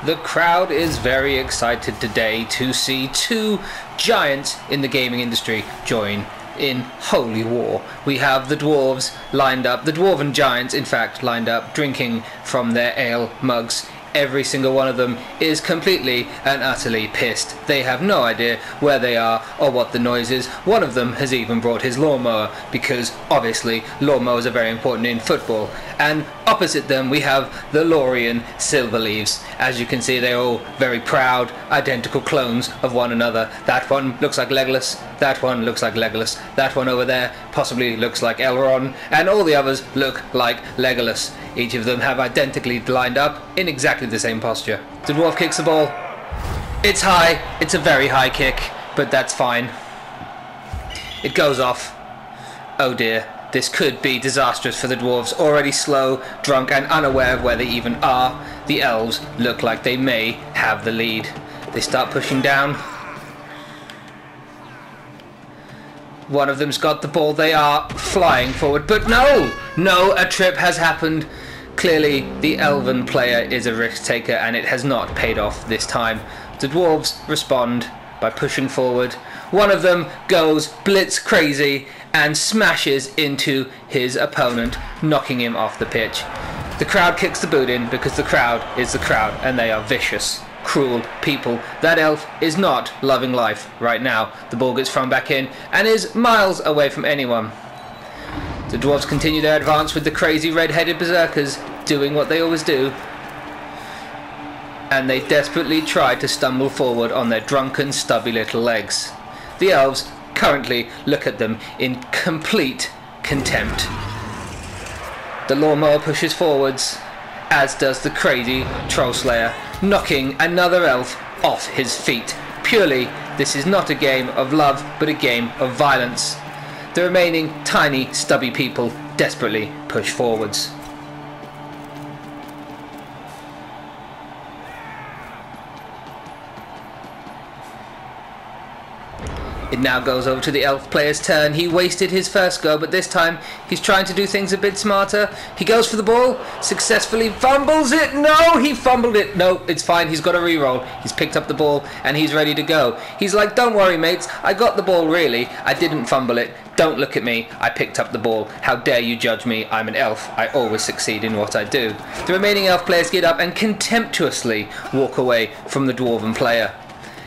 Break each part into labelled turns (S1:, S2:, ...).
S1: The crowd is very excited today to see two giants in the gaming industry join in holy war. We have the dwarves lined up, the dwarven giants in fact lined up, drinking from their ale mugs. Every single one of them is completely and utterly pissed. They have no idea where they are or what the noise is. One of them has even brought his lawnmower because obviously lawnmowers are very important in football. And opposite them we have the Lorien Silverleaves. As you can see, they're all very proud, identical clones of one another. That one looks like Legolas, that one looks like Legolas, that one over there possibly looks like Elrond, and all the others look like Legolas. Each of them have identically lined up in exactly the same posture. The dwarf kicks the ball. It's high, it's a very high kick, but that's fine. It goes off. Oh dear, this could be disastrous for the dwarves, already slow, drunk and unaware of where they even are. The elves look like they may have the lead. They start pushing down. One of them's got the ball, they are flying forward, but no, a trip has happened. Clearly the elven player is a risk taker and it has not paid off this time. The dwarves respond by pushing forward. One of them goes blitz crazy and smashes into his opponent, knocking him off the pitch. The crowd kicks the boot in because the crowd is the crowd and they are vicious, cruel people. That elf is not loving life right now. The ball gets thrown back in and is miles away from anyone. The dwarves continue their advance with the crazy red-headed berserkers doing what they always do. And they desperately try to stumble forward on their drunken, stubby little legs. The elves currently look at them in complete contempt. The lawnmower pushes forwards, as does the crazy troll slayer, knocking another elf off his feet. Purely, this is not a game of love, but a game of violence. The remaining tiny, stubby people desperately push forwards. It now goes over to the elf player's turn. He wasted his first go, but this time he's trying to do things a bit smarter. He goes for the ball, successfully fumbles it. No, he fumbled it. No, it's fine. He's got a reroll. He's picked up the ball and he's ready to go. He's like, don't worry, mates. I got the ball, really. I didn't fumble it. Don't look at me. I picked up the ball. How dare you judge me? I'm an elf. I always succeed in what I do. The remaining elf players get up and contemptuously walk away from the dwarven player.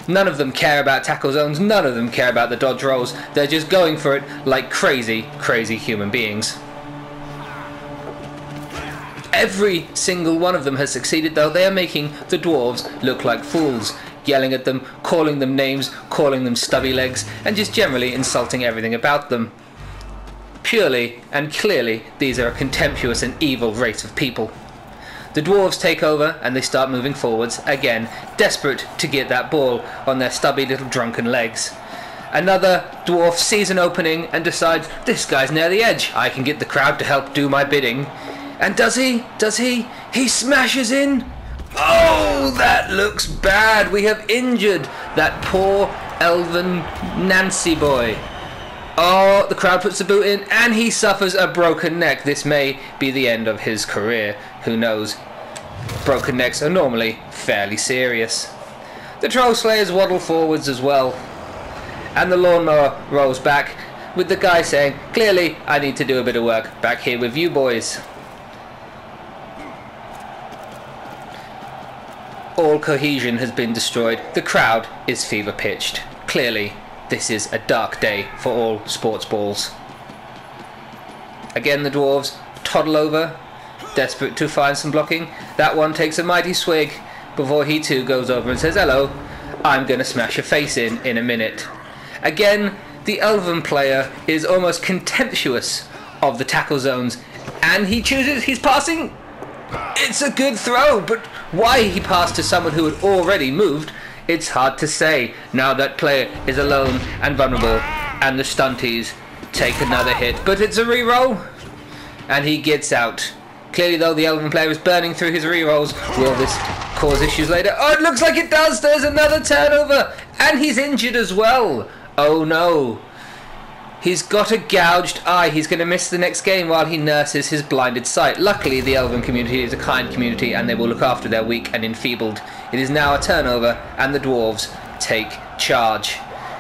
S1: None of them care about tackle zones, none of them care about the dodge rolls, they're just going for it like crazy, crazy human beings. Every single one of them has succeeded though. They are making the dwarves look like fools, yelling at them, calling them names, calling them stubby legs, and just generally insulting everything about them. Purely and clearly, these are a contemptuous and evil race of people. The dwarves take over and they start moving forwards, again, desperate to get that ball on their stubby little drunken legs. Another dwarf sees an opening and decides, this guy's near the edge, I can get the crowd to help do my bidding. And does he? Does he? He smashes in! Oh, that looks bad! We have injured that poor elven Nancy boy. Oh, the crowd puts the boot in and he suffers a broken neck. This may be the end of his career. Who knows? Broken necks are normally fairly serious. The troll slayers waddle forwards as well. And the lawnmower rolls back with the guy saying, clearly I need to do a bit of work back here with you boys. All cohesion has been destroyed. The crowd is fever pitched. Clearly, this is a dark day for all sports balls. Again, the dwarves toddle over, desperate to find some blocking. That one takes a mighty swig before he too goes over and says, hello, I'm going to smash your face in a minute. Again, the elven player is almost contemptuous of the tackle zones, and he chooses, he's passing. It's a good throw, but why he passed to someone who had already moved, it's hard to say. Now that player is alone and vulnerable, and the stunties take another hit, but it's a reroll, and he gets out. Clearly though, the elven player is burning through his rerolls. Will this cause issues later? Oh, it looks like it does. There's another turnover, and he's injured as well. Oh no. He's got a gouged eye. He's going to miss the next game while he nurses his blinded sight. Luckily, the Elven community is a kind community and they will look after their weak and enfeebled. It is now a turnover and the Dwarves take charge.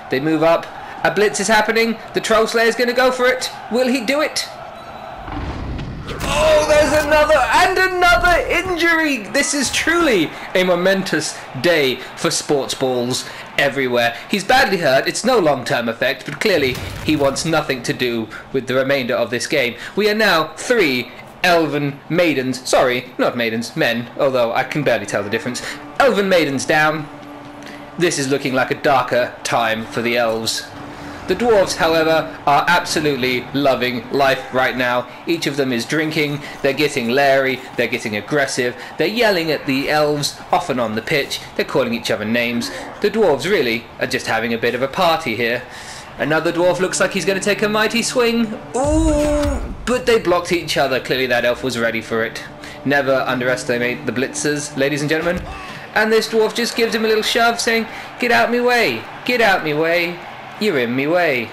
S1: They move up. A blitz is happening. The Troll Slayer is going to go for it. Will he do it? Oh, there's another injury. This is truly a momentous day for sports balls everywhere. He's badly hurt. It's no long-term effect, but clearly he wants nothing to do with the remainder of this game. We are now 3 Elven maidens. Sorry, not maidens, men, although I can barely tell the difference. Elven maidens down. This is looking like a darker time for the Elves. The Dwarves, however, are absolutely loving life right now. Each of them is drinking, they're getting leery, they're getting aggressive, they're yelling at the Elves, often on the pitch, they're calling each other names. The Dwarves really are just having a bit of a party here. Another Dwarf looks like he's going to take a mighty swing. Ooh! But they blocked each other. Clearly that Elf was ready for it. Never underestimate the blitzers, ladies and gentlemen. And this Dwarf just gives him a little shove, saying, "Get out me way! Get out me way! You're in me way."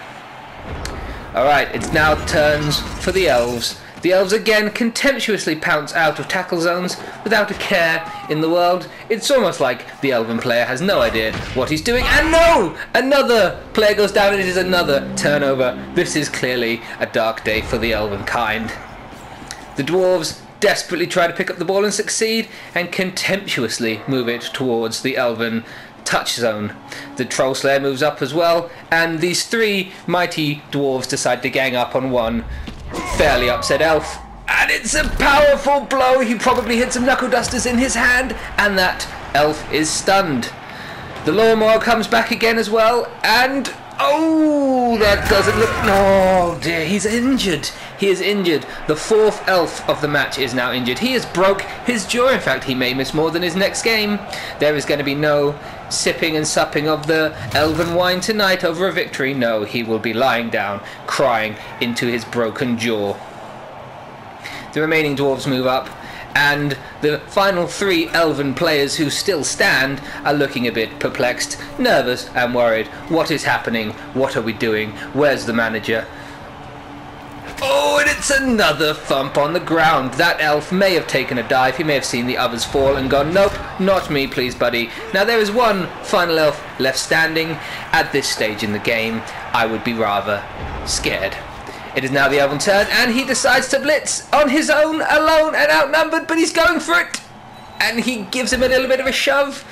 S1: Alright, it's now turns for the Elves. The Elves again contemptuously pounce out of tackle zones without a care in the world. It's almost like the Elven player has no idea what he's doing. And no! Another player goes down and it is another turnover. This is clearly a dark day for the Elven kind. The Dwarves desperately try to pick up the ball and succeed, and contemptuously move it towards the Elven touch zone. The Troll Slayer moves up as well, and these 3 mighty Dwarves decide to gang up on one fairly upset Elf. And it's a powerful blow. He probably hit some knuckle dusters in his hand, and that Elf is stunned. The Lawnmower comes back again as well, and oh, that doesn't look... Oh dear, he's injured. He is injured. The 4th Elf of the match is now injured. He has broke his jaw. In fact, he may miss more than his next game. There is going to be no sipping and supping of the Elven wine tonight over a victory. No, he will be lying down, crying into his broken jaw. The remaining Dwarves move up, and the final 3 Elven players who still stand are looking a bit perplexed, nervous and worried. What is happening? What are we doing? Where's the manager? Oh, and it's another thump on the ground. That Elf may have taken a dive. He may have seen the others fall and gone, "Nope, not me, please, buddy." Now there is one final Elf left standing. At this stage in the game, I would be rather scared. It is now the Elven turn, and he decides to blitz on his own, alone and outnumbered, but he's going for it. And he gives him a little bit of a shove.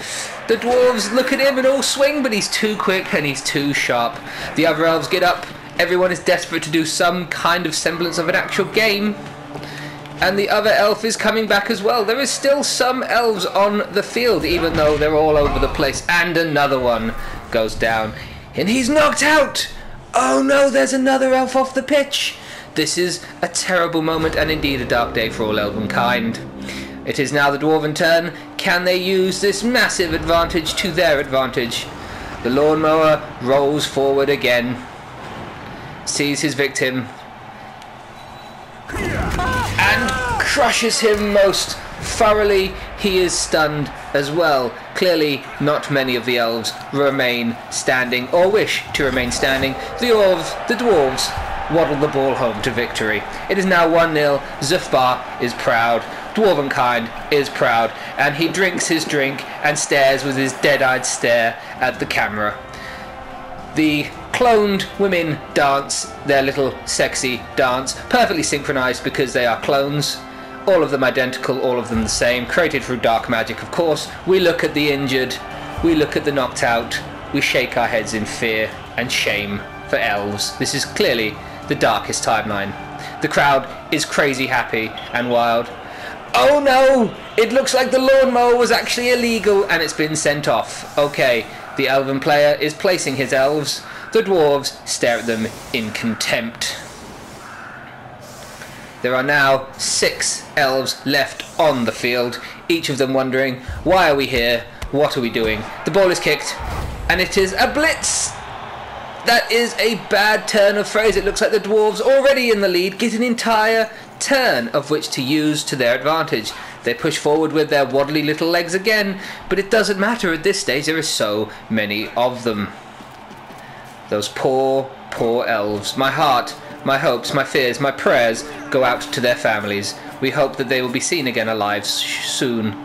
S1: The Dwarves look at him and all swing, but he's too quick and he's too sharp. The other Elves get up. Everyone is desperate to do some kind of semblance of an actual game. And the other Elf is coming back as well. There is still some Elves on the field, even though they're all over the place. And another one goes down. And he's knocked out! Oh no, there's another Elf off the pitch! This is a terrible moment and indeed a dark day for all Elven kind. It is now the Dwarven turn. Can they use this massive advantage to their advantage? The Lawnmower rolls forward again. Sees his victim and crushes him most thoroughly. He is stunned as well. Clearly not many of the Elves remain standing or wish to remain standing. The Dwarves waddle the ball home to victory. It is now 1-0. Zufbar is proud. Dwarvenkind is proud, and he drinks his drink and stares with his dead-eyed stare at the camera. The cloned women dance their little sexy dance, perfectly synchronized because they are clones. All of them identical, all of them the same, created through dark magic, of course. We look at the injured, we look at the knocked out, we shake our heads in fear and shame for Elves. This is clearly the darkest timeline. The crowd is crazy happy and wild. Oh no! It looks like the lawnmower was actually illegal and it's been sent off. Okay, the Elven player is placing his Elves. The Dwarves stare at them in contempt. There are now 6 Elves left on the field, each of them wondering, why are we here? What are we doing? The ball is kicked, and it is a blitz! That is a bad turn of phrase. It looks like the Dwarves, already in the lead, get an entire turn of which to use to their advantage. They push forward with their waddly little legs again, but it doesn't matter at this stage, there are so many of them. Those poor Poor elves. My heart, my hopes, my fears, my prayers go out to their families. We hope that they will be seen again alive soon.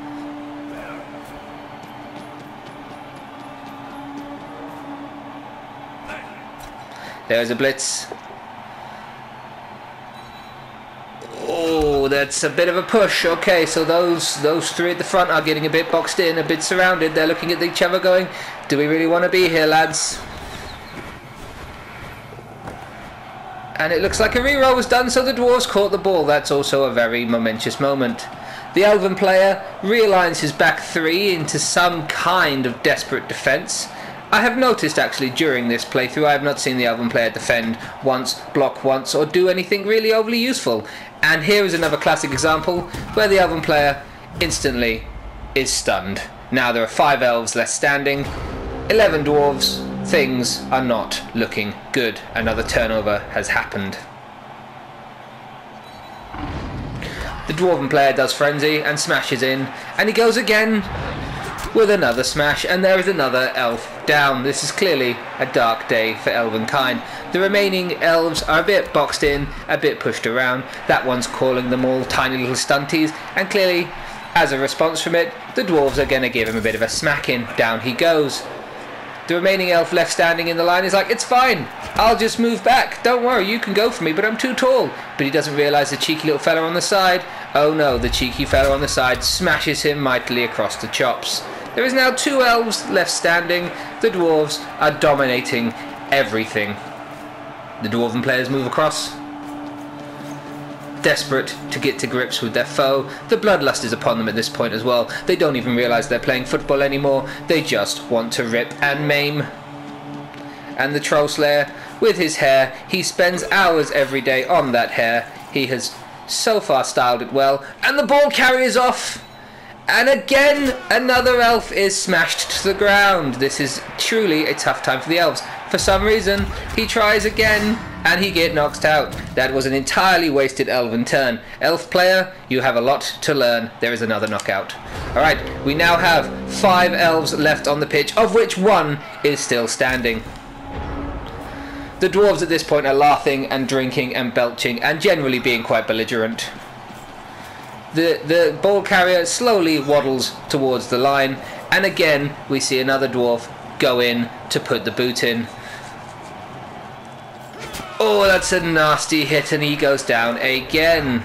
S1: There's a blitz. Oh, that's a bit of a push. Okay, so those three at the front are getting a bit boxed in, a bit surrounded. They're looking at each other going, do we really want to be here, lads? And it looks like a reroll was done, so the Dwarves caught the ball. That's also a very momentous moment. The Elven player realigns his back three into some kind of desperate defence. I have noticed actually during this playthrough I have not seen the Elven player defend once, block once, or do anything really overly useful. And here is another classic example where the Elven player instantly is stunned. Now there are 5 elves left standing, 11 dwarves. Things are not looking good. Another turnover has happened. The Dwarven player does frenzy and smashes in, and he goes again with another smash, and there is another elf down. This is clearly a dark day for Elvenkind. The remaining elves are a bit boxed in, a bit pushed around. That one's calling them all tiny little stunties, and clearly, as a response from it, the dwarves are going to give him a bit of a smacking. Down he goes. The remaining elf left standing in the line is like, it's fine, I'll just move back. Don't worry, you can go for me, but I'm too tall. But he doesn't realise the cheeky little fella on the side. Oh no, the cheeky fella on the side smashes him mightily across the chops. There is now 2 elves left standing. The dwarves are dominating everything. The dwarven players move across, desperate to get to grips with their foe. The bloodlust is upon them at this point as well. They don't even realise they're playing football anymore. They just want to rip and maim. And the Troll Slayer, with his hair, he spends hours every day on that hair. He has so far styled it well. And the ball carries off. And again, another elf is smashed to the ground. This is truly a tough time for the elves. For some reason, he tries again, and he gets knocked out. That was an entirely wasted elven turn. Elf player, you have a lot to learn. There is another knockout. Alright, we now have 5 elves left on the pitch, of which 1 is still standing. The dwarves at this point are laughing and drinking and belching and generally being quite belligerent. The ball carrier slowly waddles towards the line, and again we see another dwarf go in to put the boot in. Oh, that's a nasty hit, and he goes down again.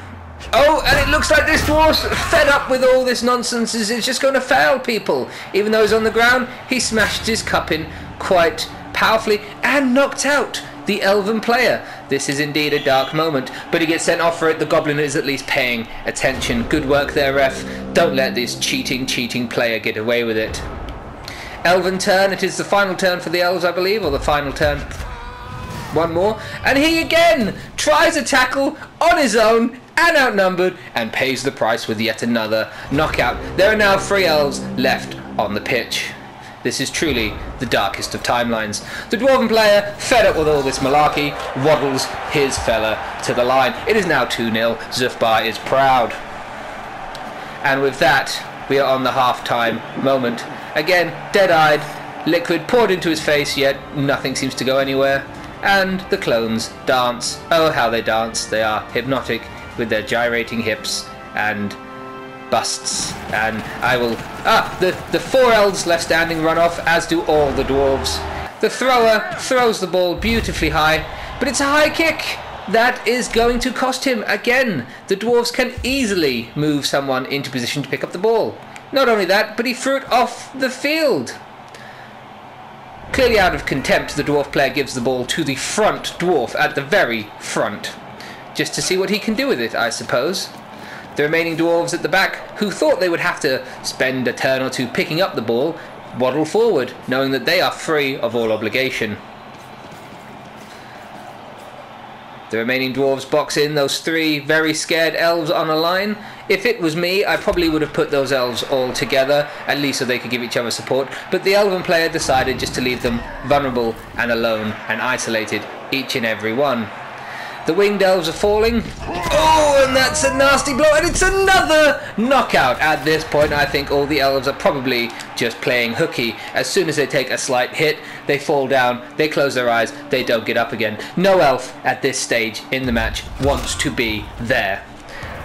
S1: Oh, and it looks like this dwarf's fed up with all this nonsense. Is just going to fail people. Even though he's on the ground, he smashed his cup in quite powerfully and knocked out the elven player. This is indeed a dark moment, but he gets sent off for it. The goblin is at least paying attention. Good work there, ref. Don't let this cheating player get away with it. Elven turn. It is the final turn for the elves, I believe, or the final turn. One more, and he again tries a tackle on his own and outnumbered and pays the price with yet another knockout. There are now 3 elves left on the pitch. This is truly the darkest of timelines. The dwarven player, fed up with all this malarkey, waddles his fella to the line. It is now 2-0. Zufbar is proud. And with that, we are on the half-time moment. Again, dead-eyed, liquid poured into his face, yet nothing seems to go anywhere. And the clones dance. Oh, how they dance. They are hypnotic with their gyrating hips and busts. And I will... the 4 elves left standing run off, as do all the dwarves. The thrower throws the ball beautifully high, but it's a high kick. That is going to cost him again. The dwarves can easily move someone into position to pick up the ball. Not only that, but he threw it off the field. Clearly out of contempt, the dwarf player gives the ball to the front dwarf at the very front, just to see what he can do with it, I suppose. The remaining dwarves at the back, who thought they would have to spend a turn or 2 picking up the ball, waddle forward, knowing that they are free of all obligation. The remaining dwarves box in those 3 very scared elves on a line. If it was me, I probably would have put those elves all together, at least so they could give each other support, but the elven player decided just to leave them vulnerable and alone and isolated, each and every one. The winged elves are falling. Oh, and that's a nasty blow, and it's another knockout. At this point, I think all the elves are probably just playing hooky. As soon as they take a slight hit, they fall down, they close their eyes, they don't get up again. No elf at this stage in the match wants to be there.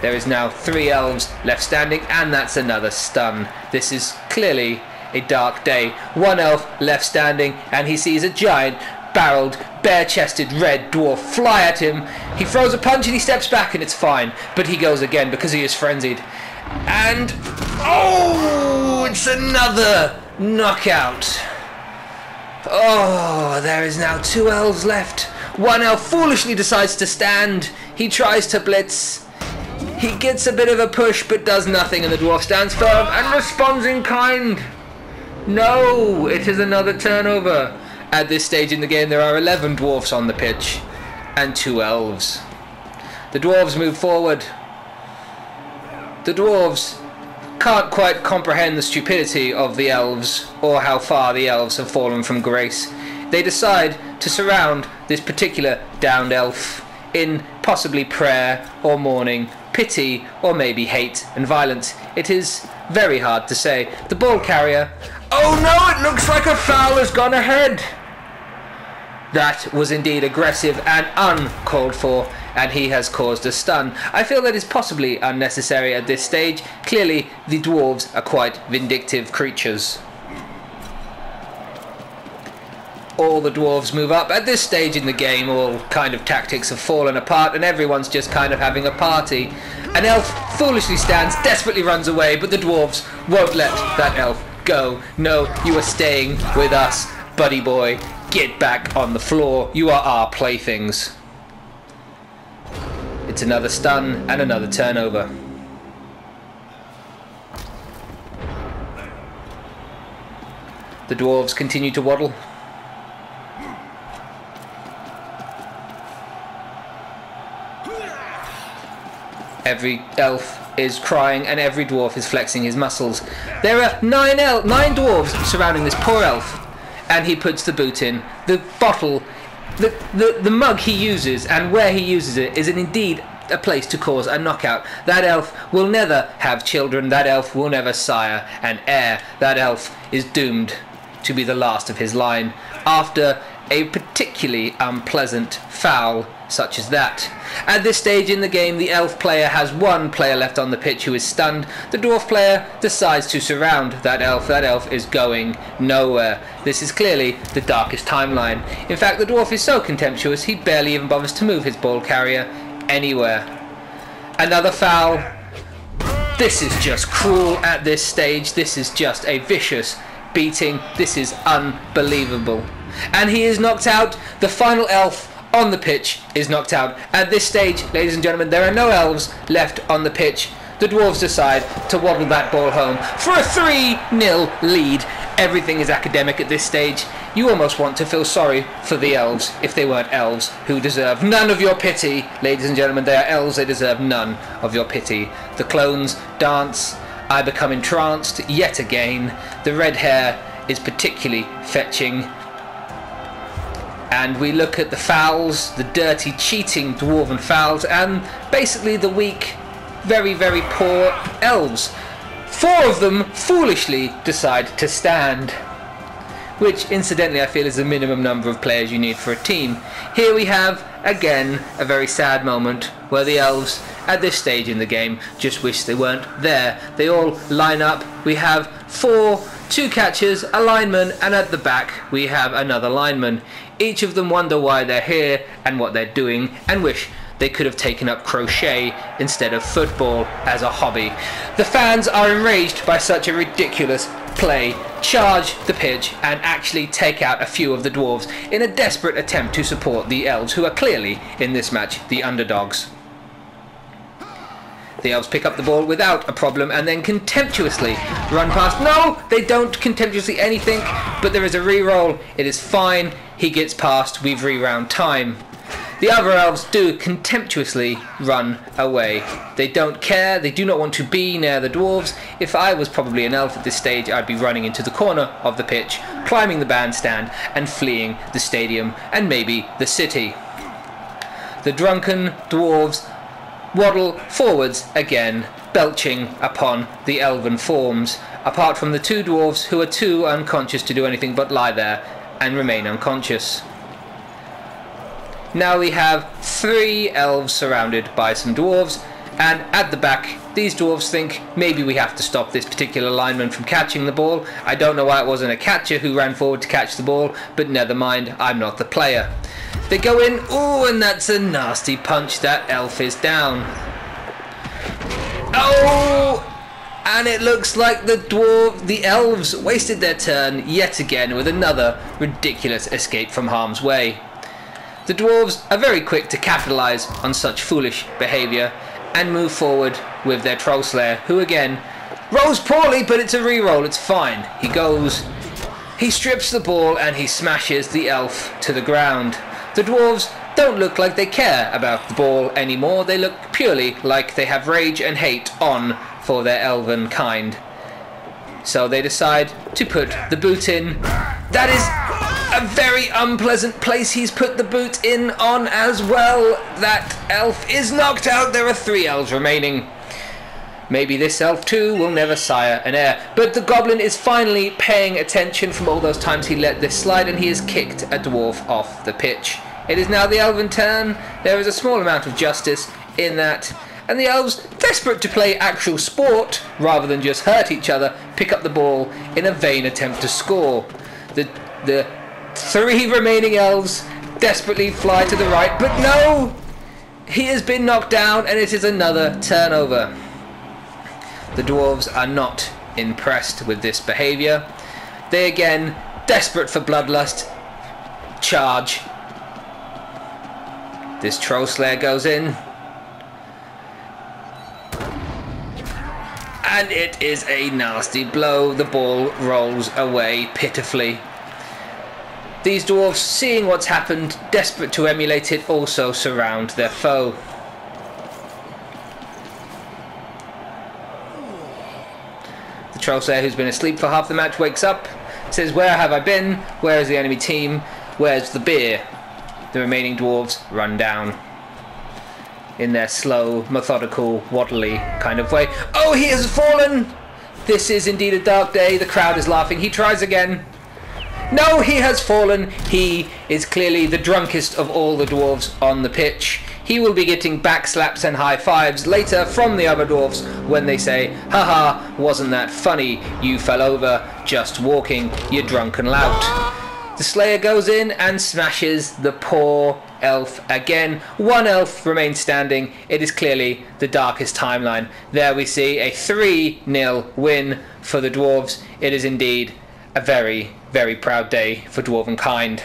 S1: There is now 3 elves left standing, and that's another stun. This is clearly a dark day. 1 elf left standing, and he sees a giant, barreled, bare-chested red dwarf fly at him. He throws a punch and he steps back, and it's fine, but he goes again because he is frenzied. And oh, it's another knockout. Oh, there is now 2 elves left. 1 elf foolishly decides to stand. He tries to blitz. He gets a bit of a push but does nothing, and the dwarf stands firm and responds in kind. No, it is another turnover. At this stage in the game there are 11 dwarfs on the pitch and 2 elves. The dwarves move forward. The dwarves can't quite comprehend the stupidity of the elves or how far the elves have fallen from grace. They decide to surround this particular downed elf in possibly prayer or mourning, pity or maybe hate and violence. It is very hard to say. The ball carrier... Oh no, it looks like a foul has gone ahead. That was indeed aggressive and uncalled for, and he has caused a stun. I feel that is possibly unnecessary at this stage. Clearly, the dwarves are quite vindictive creatures. All the dwarves move up. At this stage in the game, all kind of tactics have fallen apart, and everyone's just kind of having a party. An elf foolishly stands, desperately runs away, but the dwarves won't let that elf go. No, you are staying with us, buddy boy. Get back on the floor. You are our playthings. It's another stun and another turnover. The dwarves continue to waddle. Every elf is crying and every dwarf is flexing his muscles. There are 9 dwarves surrounding this poor elf, and he puts the boot in. The bottle, the mug he uses and where he uses it is indeed a place to cause a knockout. That elf will never have children. That elf will never sire an heir. That elf is doomed to be the last of his line after a particularly unpleasant foul such as that. At this stage in the game, the elf player has 1 player left on the pitch who is stunned. The dwarf player decides to surround that elf. That elf is going nowhere. This is clearly the darkest timeline. In fact, the dwarf is so contemptuous he barely even bothers to move his ball carrier anywhere. Another foul. This is just cruel at this stage. This is just a vicious beating. This is unbelievable. And he is knocked out. The final elf on the pitch is knocked out. At this stage, ladies and gentlemen, there are no elves left on the pitch. The dwarves decide to waddle that ball home for a 3-0 lead. Everything is academic at this stage. You almost want to feel sorry for the elves if they weren't elves, who deserve none of your pity. Ladies and gentlemen, they are elves. They deserve none of your pity. The clones dance. I become entranced yet again. The red hair is particularly fetching. And we look at the fouls, the dirty, cheating dwarven fouls, and basically the weak, very, very poor elves. 4 of them foolishly decide to stand, which incidentally I feel is the minimum number of players you need for a team. Here we have, again, a very sad moment where the elves, at this stage in the game, just wish they weren't there. They all line up. We have 2 catchers, a lineman, and at the back we have another lineman. Each of them wonder why they're here and what they're doing, and wish they could have taken up crochet instead of football as a hobby. The fans are enraged by such a ridiculous play, charge the pitch and actually take out a few of the dwarves in a desperate attempt to support the elves, who are clearly, in this match, the underdogs. The elves pick up the ball without a problem and then contemptuously run past. No, they don't contemptuously anything, but there is a re-roll. It is fine. He gets past. We've re-round time. The other elves do contemptuously run away. They don't care. They do not want to be near the dwarves. If I was probably an elf at this stage, I'd be running into the corner of the pitch, climbing the bandstand and fleeing the stadium and maybe the city. The drunken dwarves waddle forwards again, belching upon the elven forms, apart from the two dwarves who are too unconscious to do anything but lie there and remain unconscious. Now we have 3 elves surrounded by some dwarves, and at the back these dwarves think maybe we have to stop this particular lineman from catching the ball. I don't know why it wasn't a catcher who ran forward to catch the ball, but never mind, I'm not the player. They go in, ooh, and that's a nasty punch. That elf is down. Oh! And it looks like the elves wasted their turn yet again with another ridiculous escape from harm's way. The dwarves are very quick to capitalise on such foolish behaviour and move forward with their troll slayer, who again rolls poorly, but it's a re-roll, it's fine. He strips the ball and he smashes the elf to the ground. The dwarves don't look like they care about the ball anymore. They look purely like they have rage and hate on for their elven kind. So they decide to put the boot in. That is a very unpleasant place he's put the boot in on as well. That elf is knocked out. There are 3 elves remaining. Maybe this elf too will never sire an heir. But the goblin is finally paying attention from all those times he let this slide, and he has kicked a dwarf off the pitch. It is now the elven turn. There is a small amount of justice in that. And the elves, desperate to play actual sport rather than just hurt each other, pick up the ball in a vain attempt to score. The 3 remaining elves desperately fly to the right, but no! He has been knocked down and it is another turnover. The dwarves are not impressed with this behaviour. They again, desperate for bloodlust, charge. This troll slayer goes in. And it is a nasty blow. The ball rolls away pitifully. These dwarves, seeing what's happened, desperate to emulate it, also surround their foe. The troll slayer, who's been asleep for half the match, wakes up, says, "Where have I been? Where is the enemy team? Where's the beer?" The remaining dwarves run down in their slow, methodical, waddly kind of way. Oh, he has fallen! This is indeed a dark day. The crowd is laughing. He tries again. No, he has fallen. He is clearly the drunkest of all the dwarves on the pitch. He will be getting back slaps and high fives later from the other dwarves when they say, "Haha, wasn't that funny? You fell over just walking, you drunken lout." The slayer goes in and smashes the poor elf again. 1 elf remains standing. It is clearly the darkest timeline. There we see a 3-0 win for the dwarves. It is indeed a very, very proud day for dwarven kind.